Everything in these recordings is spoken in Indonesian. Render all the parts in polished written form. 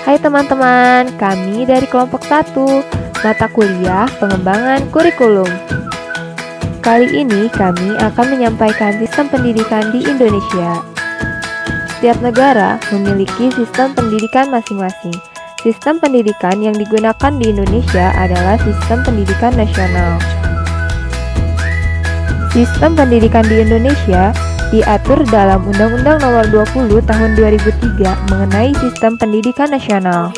Hai teman-teman, kami dari kelompok 1, mata kuliah pengembangan kurikulum. Kali ini kami akan menyampaikan sistem pendidikan di Indonesia. Setiap negara memiliki sistem pendidikan masing-masing. Sistem pendidikan yang digunakan di Indonesia adalah sistem pendidikan nasional. Sistem pendidikan di Indonesia diatur dalam Undang-Undang Nomor 20 Tahun 2003 mengenai Sistem Pendidikan Nasional.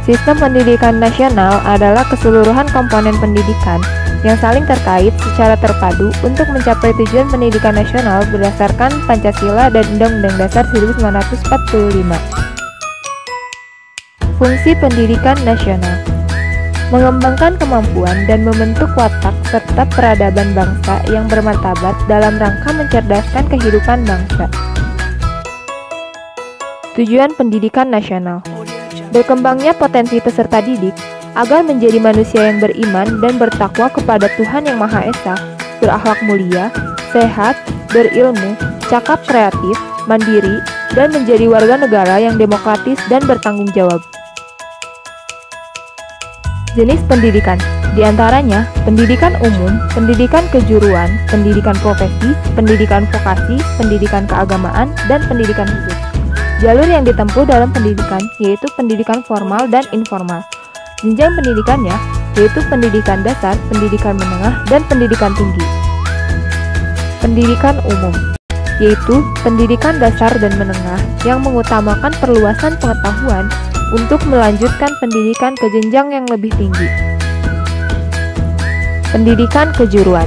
Sistem pendidikan nasional adalah keseluruhan komponen pendidikan yang saling terkait secara terpadu untuk mencapai tujuan pendidikan nasional berdasarkan Pancasila dan Undang-Undang Dasar 1945. Fungsi pendidikan nasional: mengembangkan kemampuan dan membentuk watak serta peradaban bangsa yang bermartabat dalam rangka mencerdaskan kehidupan bangsa. Tujuan pendidikan nasional: berkembangnya potensi peserta didik agar menjadi manusia yang beriman dan bertakwa kepada Tuhan Yang Maha Esa, berakhlak mulia, sehat, berilmu, cakap kreatif, mandiri, dan menjadi warga negara yang demokratis dan bertanggung jawab. Jenis pendidikan, diantaranya pendidikan umum, pendidikan kejuruan, pendidikan profesi, pendidikan vokasi, pendidikan keagamaan, dan pendidikan khusus. Jalur yang ditempuh dalam pendidikan yaitu pendidikan formal dan informal. Jenjang pendidikannya yaitu pendidikan dasar, pendidikan menengah, dan pendidikan tinggi. Pendidikan umum yaitu pendidikan dasar dan menengah yang mengutamakan perluasan pengetahuan untuk melanjutkan pendidikan ke jenjang yang lebih tinggi. Pendidikan kejuruan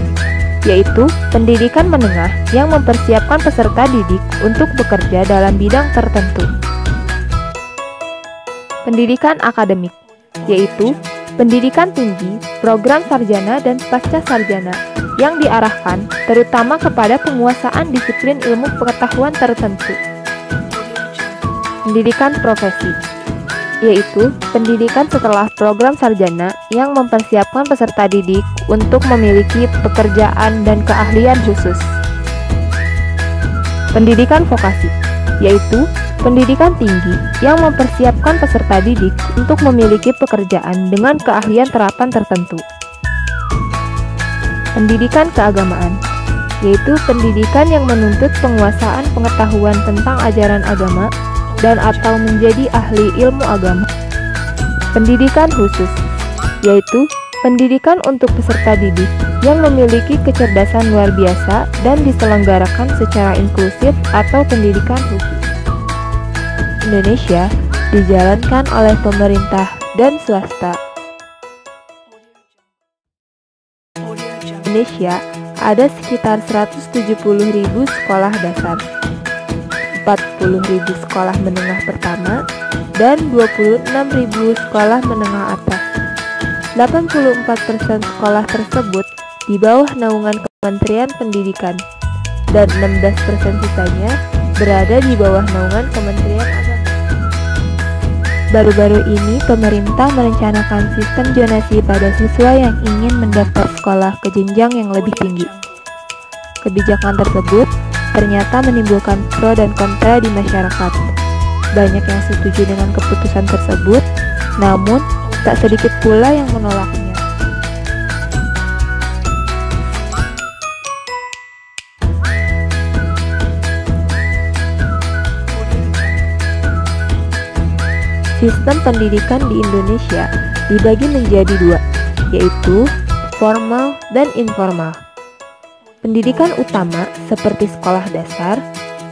yaitu pendidikan menengah yang mempersiapkan peserta didik untuk bekerja dalam bidang tertentu. Pendidikan akademik yaitu pendidikan tinggi, program sarjana dan pasca sarjana yang diarahkan terutama kepada penguasaan disiplin ilmu pengetahuan tertentu. Pendidikan profesi yaitu pendidikan setelah program sarjana yang mempersiapkan peserta didik untuk memiliki pekerjaan dan keahlian khusus. Pendidikan vokasi yaitu pendidikan tinggi yang mempersiapkan peserta didik untuk memiliki pekerjaan dengan keahlian terapan tertentu. Pendidikan keagamaan yaitu pendidikan yang menuntut penguasaan pengetahuan tentang ajaran agama dan atau menjadi ahli ilmu agama. Pendidikan khusus yaitu pendidikan untuk peserta didik yang memiliki kecerdasan luar biasa dan diselenggarakan secara inklusif atau pendidikan khusus. Indonesia dijalankan oleh pemerintah dan swasta. Indonesia ada sekitar 170.000 sekolah dasar, 40.000 sekolah menengah pertama, dan 26.000 sekolah menengah atas. 84% sekolah tersebut di bawah naungan Kementerian Pendidikan, dan 16% sisanya berada di bawah naungan Kementerian Agama. Baru-baru ini pemerintah merencanakan sistem zonasi pada siswa yang ingin mendaftar sekolah ke jenjang yang lebih tinggi. Kebijakan tersebut ternyata menimbulkan pro dan kontra di masyarakat. Banyak yang setuju dengan keputusan tersebut, namun tak sedikit pula yang menolaknya. Sistem pendidikan di Indonesia dibagi menjadi dua, yaitu formal dan informal. Pendidikan utama seperti sekolah dasar,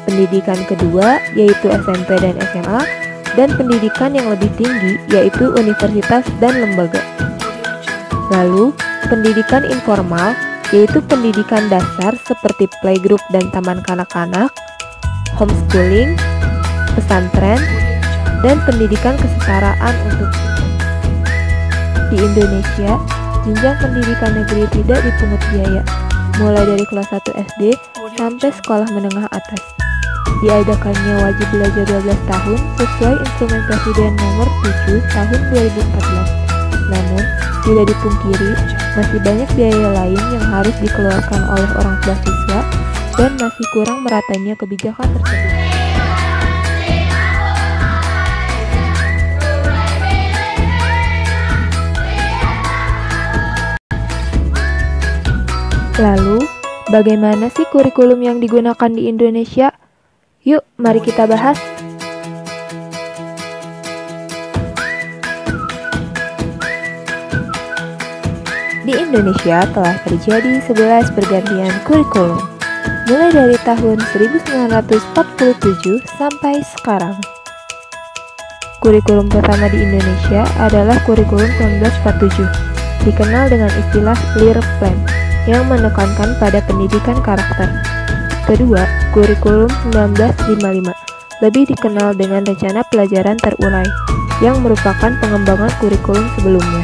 pendidikan kedua yaitu SMP dan SMA, dan pendidikan yang lebih tinggi yaitu universitas dan lembaga. Lalu, pendidikan informal yaitu pendidikan dasar seperti playgroup dan taman kanak-kanak, homeschooling, pesantren, dan pendidikan kesetaraan untuk di Indonesia, jenjang pendidikan negeri tidak dipungut biaya, mulai dari kelas 1 SD sampai sekolah menengah atas. Diadakannya wajib belajar 12 tahun sesuai Instrumen Presiden Nomor 7 Tahun 2014. Namun, tidak dipungkiri, masih banyak biaya lain yang harus dikeluarkan oleh orang tua siswa dan masih kurang meratanya kebijakan tersebut. Lalu, bagaimana sih kurikulum yang digunakan di Indonesia? Yuk, mari kita bahas. Di Indonesia telah terjadi 11 pergantian kurikulum, mulai dari tahun 1947 sampai sekarang. Kurikulum pertama di Indonesia adalah kurikulum 1947, dikenal dengan istilah Clear Plan, yang menekankan pada pendidikan karakter. Kedua, kurikulum 1955, lebih dikenal dengan rencana pelajaran terurai, yang merupakan pengembangan kurikulum sebelumnya.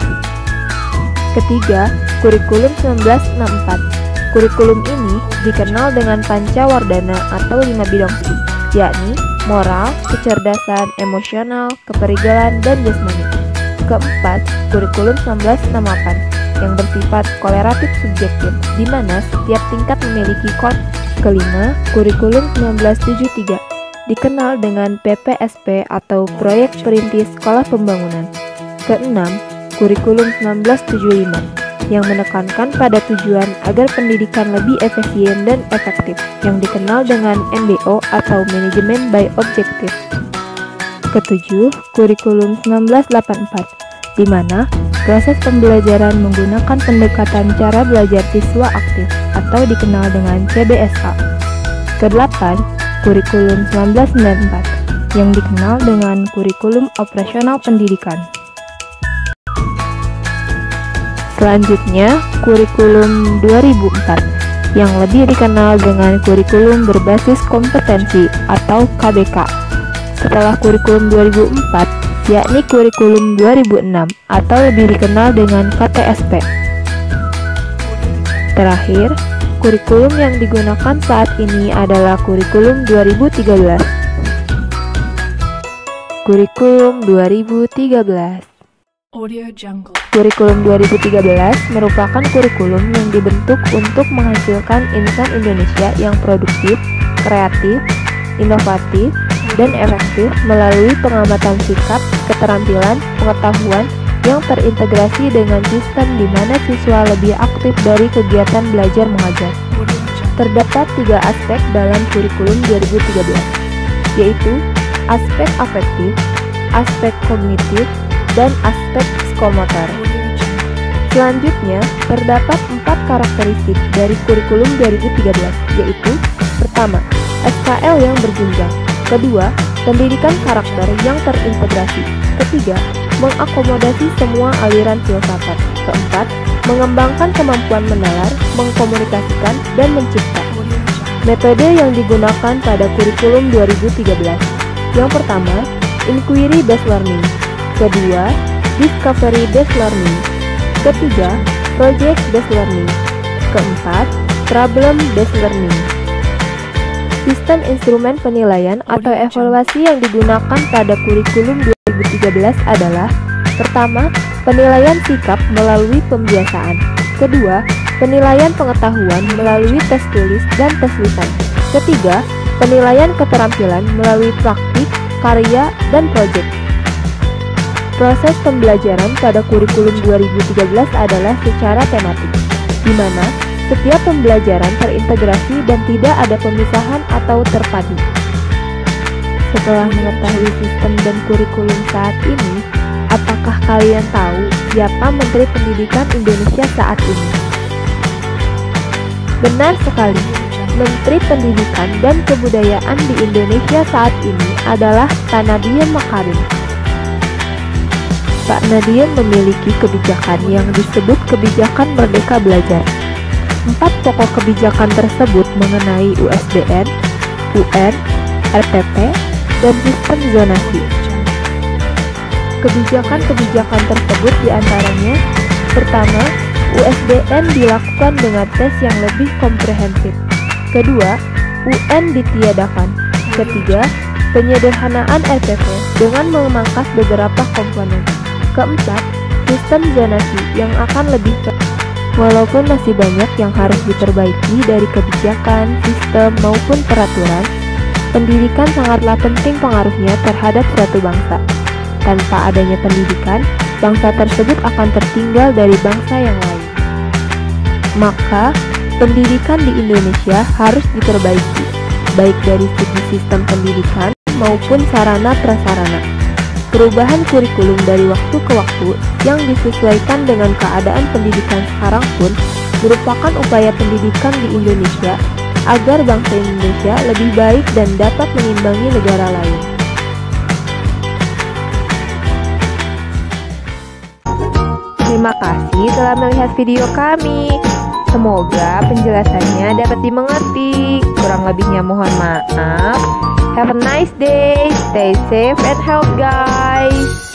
Ketiga, kurikulum 1964. Kurikulum ini dikenal dengan Pancawardhana atau 5 bidang studi, yakni moral, kecerdasan, emosional, kepribadian, dan jasmani. Keempat, kurikulum 1968 yang bersifat koleratif subjektif, di mana setiap tingkat memiliki kod. Kelima, kurikulum 1973 dikenal dengan PPSP atau Proyek Perintis Sekolah Pembangunan. Keenam, kurikulum 1975 yang menekankan pada tujuan agar pendidikan lebih efisien dan efektif, yang dikenal dengan MBO atau Management by Objective. Ketujuh, kurikulum 1984, di mana proses pembelajaran menggunakan pendekatan cara belajar siswa aktif atau dikenal dengan CBSA. Kedelapan, kurikulum 1994 yang dikenal dengan kurikulum operasional pendidikan. Selanjutnya, kurikulum 2004 yang lebih dikenal dengan kurikulum berbasis kompetensi atau KBK. Setelah kurikulum 2004, yakni kurikulum 2006 atau lebih dikenal dengan KTSP. Terakhir, kurikulum yang digunakan saat ini adalah kurikulum 2013. Kurikulum 2013. Kurikulum 2013 merupakan kurikulum yang dibentuk untuk menghasilkan insan Indonesia yang produktif, kreatif, inovatif, dan efektif melalui pengamatan sikap, keterampilan, pengetahuan yang terintegrasi dengan sistem di mana siswa lebih aktif dari kegiatan belajar mengajar. Terdapat 3 aspek dalam kurikulum 2013, yaitu aspek afektif, aspek kognitif, dan aspek psikomotor. Selanjutnya, terdapat 4 karakteristik dari kurikulum 2013, yaitu pertama, SKL yang berjenjang. Kedua, pendidikan karakter yang terintegrasi. Ketiga, mengakomodasi semua aliran filsafat. Keempat, mengembangkan kemampuan menalar, mengkomunikasikan, dan mencipta. Metode yang digunakan pada kurikulum 2013. Yang pertama, inquiry based learning. Kedua, discovery based learning. Ketiga, project based learning. Keempat, problem based learning. Sistem instrumen penilaian atau evaluasi yang digunakan pada kurikulum 2013 adalah: pertama, penilaian sikap melalui pembiasaan. Kedua, penilaian pengetahuan melalui tes tulis dan tes lisan. Ketiga, penilaian keterampilan melalui praktik, karya, dan proyek. Proses pembelajaran pada kurikulum 2013 adalah secara tematik, di mana setiap pembelajaran terintegrasi dan tidak ada pemisahan atau terpadu. Setelah mengetahui sistem dan kurikulum saat ini, apakah kalian tahu siapa Menteri Pendidikan Indonesia saat ini? Benar sekali, Menteri Pendidikan dan Kebudayaan di Indonesia saat ini adalah Pak Nadiem Makarim. Pak Nadiem memiliki kebijakan yang disebut Kebijakan Merdeka Belajar. 4 pokok kebijakan tersebut mengenai USBN, UN, RPP, dan sistem zonasi. Kebijakan-kebijakan tersebut diantaranya: pertama, USBN dilakukan dengan tes yang lebih komprehensif. Kedua, UN ditiadakan. Ketiga, penyederhanaan RPP dengan memangkas beberapa komponen. Keempat, sistem zonasi yang akan lebih walaupun masih banyak yang harus diperbaiki dari kebijakan, sistem, maupun peraturan, pendidikan sangatlah penting pengaruhnya terhadap suatu bangsa. Tanpa adanya pendidikan, bangsa tersebut akan tertinggal dari bangsa yang lain. Maka, Pendidikan di Indonesia harus diperbaiki, baik dari segi sistem pendidikan maupun sarana prasarana. Perubahan kurikulum dari waktu ke waktu yang disesuaikan dengan keadaan pendidikan sekarang pun merupakan upaya pendidikan di Indonesia agar bangsa Indonesia lebih baik dan dapat mengimbangi negara lain. Terima kasih telah melihat video kami. Semoga penjelasannya dapat dimengerti. Kurang lebihnya mohon maaf. Have a nice day. Stay safe and healthy, guys.